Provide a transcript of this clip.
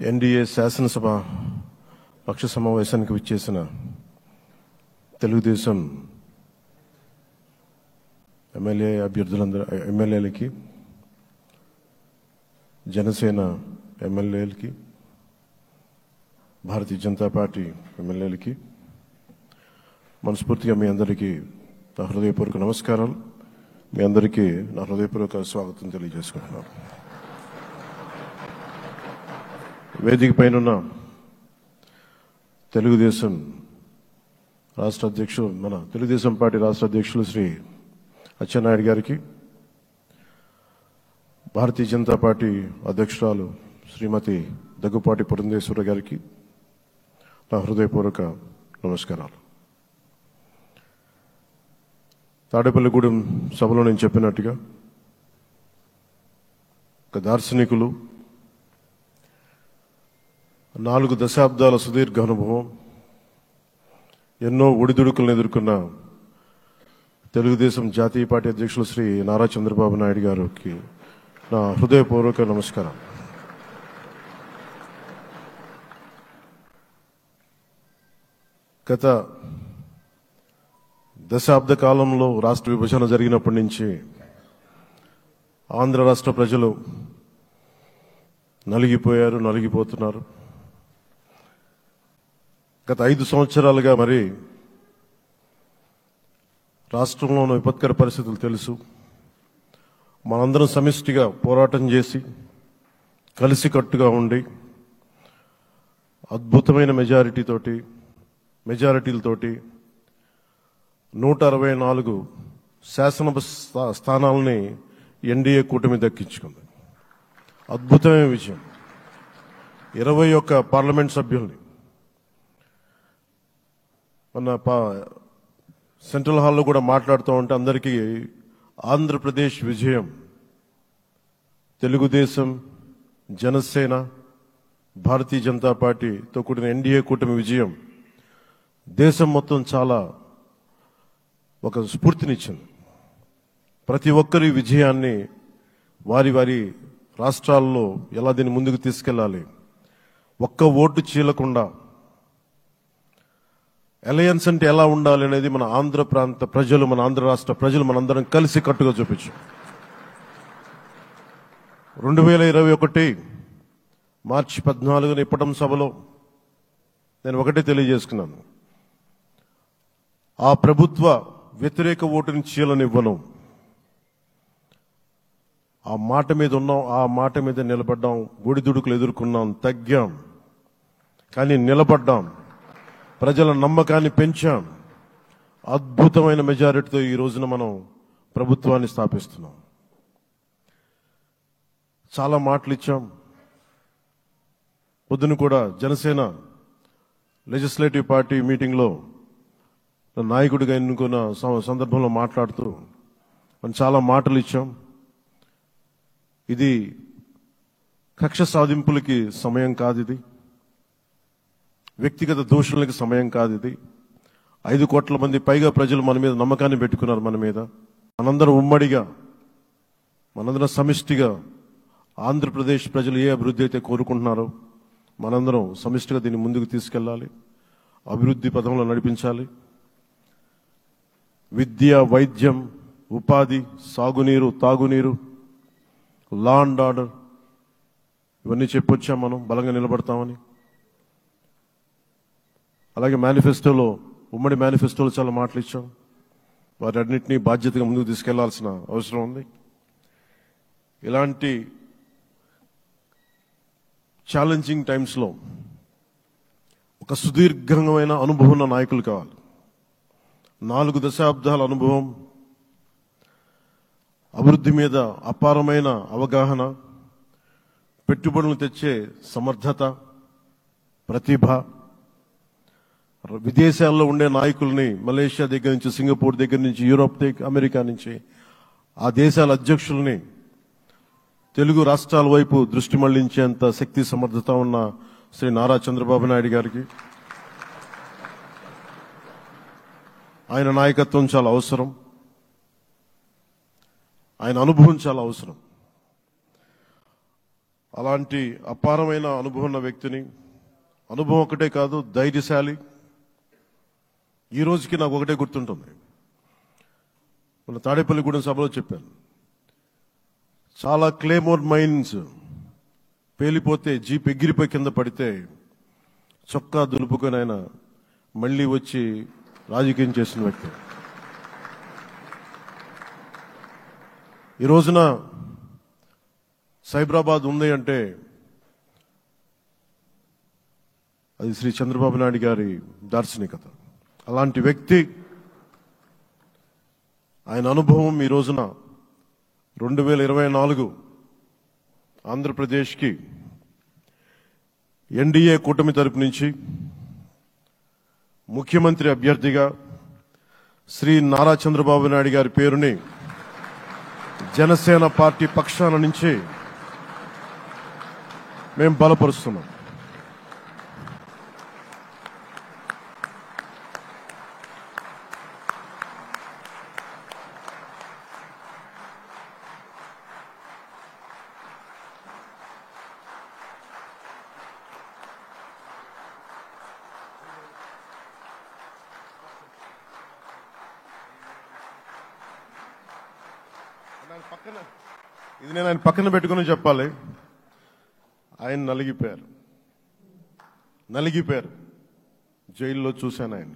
NDA శాసనసభ పక్ష సమావేశానికి విచ్చేసిన తెలుగుదేశం ఎమ్మెల్యేలకి, జనసేన ఎమ్మెల్యేలకి, భారతీయ జనతా పార్టీ ఎమ్మెల్యేలకి మనస్ఫూర్తిగా మీ అందరికీ నా హృదయపూర్వక నమస్కారాలు. మీ అందరికీ నా హృదయపూర్వక స్వాగతం తెలియజేసుకుంటున్నాను. వేదిక పైన తెలుగుదేశం రాష్ట్ర అధ్యక్షులు, మన తెలుగుదేశం పార్టీ రాష్ట్ర అధ్యక్షులు శ్రీ అచ్చెన్నాయుడు గారికి, భారతీయ జనతా పార్టీ అధ్యక్షురాలు శ్రీమతి దగ్గుపాటి పురంధేశ్వరి గారికి నా హృదయపూర్వక నమస్కారాలు. తాడేపల్లిగూడెం సభలో నేను చెప్పినట్టుగా ఒక దార్శనికులు, 4 దశాబ్దాల సుదీర్ఘ అనుభవం, ఎన్నో ఒడిదుడుకులను ఎదుర్కొన్న తెలుగుదేశం జాతీయ పార్టీ అధ్యక్షులు శ్రీ నారా చంద్రబాబు నాయుడు గారికి నా హృదయపూర్వక నమస్కారం. గత దశాబ్ద కాలంలో రాష్ట్ర విభజన జరిగినప్పటి నుంచి ఆంధ్ర రాష్ట్ర ప్రజలు నలిగిపోతున్నారు. గత 5 సంవత్సరాలుగా మరి రాష్ట్రంలోని విపత్కర పరిస్థితులు తెలుసు. మనందరం సమిష్టిగా పోరాటం చేసి కలిసికట్టుగా ఉండి అద్భుతమైన మెజారిటీలతోటి 164 శాసనసభ స్థానాలని ఎన్డీఏ కూటమి దక్కించుకుంది. అద్భుతమైన విజయం. 21 పార్లమెంట్ సభ్యుల్ని మన సెంట్రల్ హాల్లో కూడా మాట్లాడుతూ ఉంటే అందరికీ ఆంధ్రప్రదేశ్ విజయం, తెలుగుదేశం, జనసేన, భారతీయ జనతా పార్టీతో కూడిన ఎన్డీఏ కూటమి విజయం దేశం మొత్తం చాలా ఒక స్ఫూర్తినిచ్చింది. ప్రతి ఒక్కరి విజయాన్ని వారి వారి రాష్ట్రాల్లో ఎలా దీన్ని ముందుకు తీసుకెళ్లాలి, ఒక్క ఓటు చీలకుండా అలయన్స్ అంటే ఎలా ఉండాలి అనేది మన ఆంధ్ర ప్రాంత ప్రజలు, మన ఆంధ్ర రాష్ట్ర ప్రజలు మనందరం కలిసి కట్టుగా చూపించాం. 2021 మార్చి 14న ఇప్పటం సభలో నేను ఒకటే తెలియజేసుకున్నాను, ఆ ప్రభుత్వ వ్యతిరేక ఓటుని చీలనివ్వను. ఆ మాట మీద ఉన్నాం, ఆ మాట మీద నిలబడ్డాం. ఒడిదుడుకులు ఎదుర్కొన్నాం, తగ్గాం, కానీ నిలబడ్డాం. ప్రజల నమ్మకాన్ని పెంచాం. అద్భుతమైన మెజారిటీతో ఈ రోజున మనం ప్రభుత్వాన్ని స్థాపిస్తున్నాం. చాలా మాటలు ఇచ్చాం. పొద్దున కూడా జనసేన లెజిస్లేటివ్ పార్టీ మీటింగ్లో నాయకుడిగా ఎన్నుకున్న సందర్భంలో మాట్లాడుతూ మనం చాలా మాటలు ఇచ్చాం. ఇది కక్ష సాధింపులకి సమయం కాదు, ఇది వ్యక్తిగత దూషణలకి సమయం కాదు. ఇది 5 కోట్ల మంది పైగా ప్రజలు మన మీద నమ్మకాన్ని పెట్టుకున్నారు. మన మీద మనందరం ఉమ్మడిగా, మనందరం సమిష్టిగా ఆంధ్రప్రదేశ్ ప్రజలు ఏ అభివృద్ధి అయితే కోరుకుంటున్నారో మనందరం సమిష్టిగా దీన్ని ముందుకు తీసుకెళ్లాలి, అభివృద్ధి పథంలో నడిపించాలి. విద్య, వైద్యం, ఉపాధి, సాగునీరు, తాగునీరు, లా అండ్ ఆర్డర్ ఇవన్నీ చెప్పొచ్చాం. మనం బలంగా నిలబడతామని. అలాగే మేనిఫెస్టోలో, ఉమ్మడి మేనిఫెస్టోలో చాలా మాటలు ఇచ్చాం. వాటన్నిటినీ బాధ్యతగా ముందుకు తీసుకెళ్లాల్సిన అవసరం ఉంది. ఇలాంటి ఛాలెంజింగ్ టైమ్స్లో ఒక సుదీర్ఘమైన అనుభవం ఉన్న నాయకులు కావాలి. 4 దశాబ్దాల అనుభవం, అభివృద్ధి మీద అపారమైన అవగాహన, పెట్టుబడులు తెచ్చే సమర్థత, ప్రతిభ, విదేశాల్లో ఉండే నాయకుల్ని, మలేషియా దగ్గర నుంచి, సింగపూర్ దగ్గర నుంచి, యూరోప్ దగ్గర, అమెరికా నుంచి, ఆ దేశాల అధ్యక్షుల్ని తెలుగు రాష్ట్రాల వైపు దృష్టి మళ్లించేంత శక్తి, సమర్థత ఉన్న శ్రీ నారా చంద్రబాబు నాయుడు గారికి ఆయన నాయకత్వం చాలా అవసరం. ఆయన అనుభవం చాలా అవసరం. అలాంటి అపారమైన అనుభవం ఉన్న వ్యక్తిని, అనుభవం ఒకటే కాదు ధైర్యశాలి. ఈ రోజుకి నాకు ఒకటే గుర్తుంటుంది. మన తాడేపల్లిగూడెం సభలో చెప్పాను, చాలా క్లేమోర్ మైన్స్ పేలిపోతే జీప్ ఎగిరిపోయి కింద పడితే చొక్కా దులుపుకొని ఆయన మళ్ళీ వచ్చి రాజకీయం చేసిన వ్యక్తి. ఈ రోజున సైబరాబాద్ ఉంది అంటే అది శ్రీ చంద్రబాబు నాయుడు గారి దార్శనికత. అలాంటి వ్యక్తి, ఆయన అనుభవం ఈ రోజున 2024 ఆంధ్రప్రదేశ్కి ఎన్డీఏ కూటమి తరపు నుంచి ముఖ్యమంత్రి అభ్యర్థిగా శ్రీ నారా చంద్రబాబు నాయుడు గారి పేరుని జనసేన పార్టీ పక్షాన నుంచి మేము బలపరుస్తున్నాం. ఇది నేను ఆయన పక్కన పెట్టుకుని చెప్పాలి. ఆయన నలిగిపోయారు. జైల్లో చూశాను ఆయన.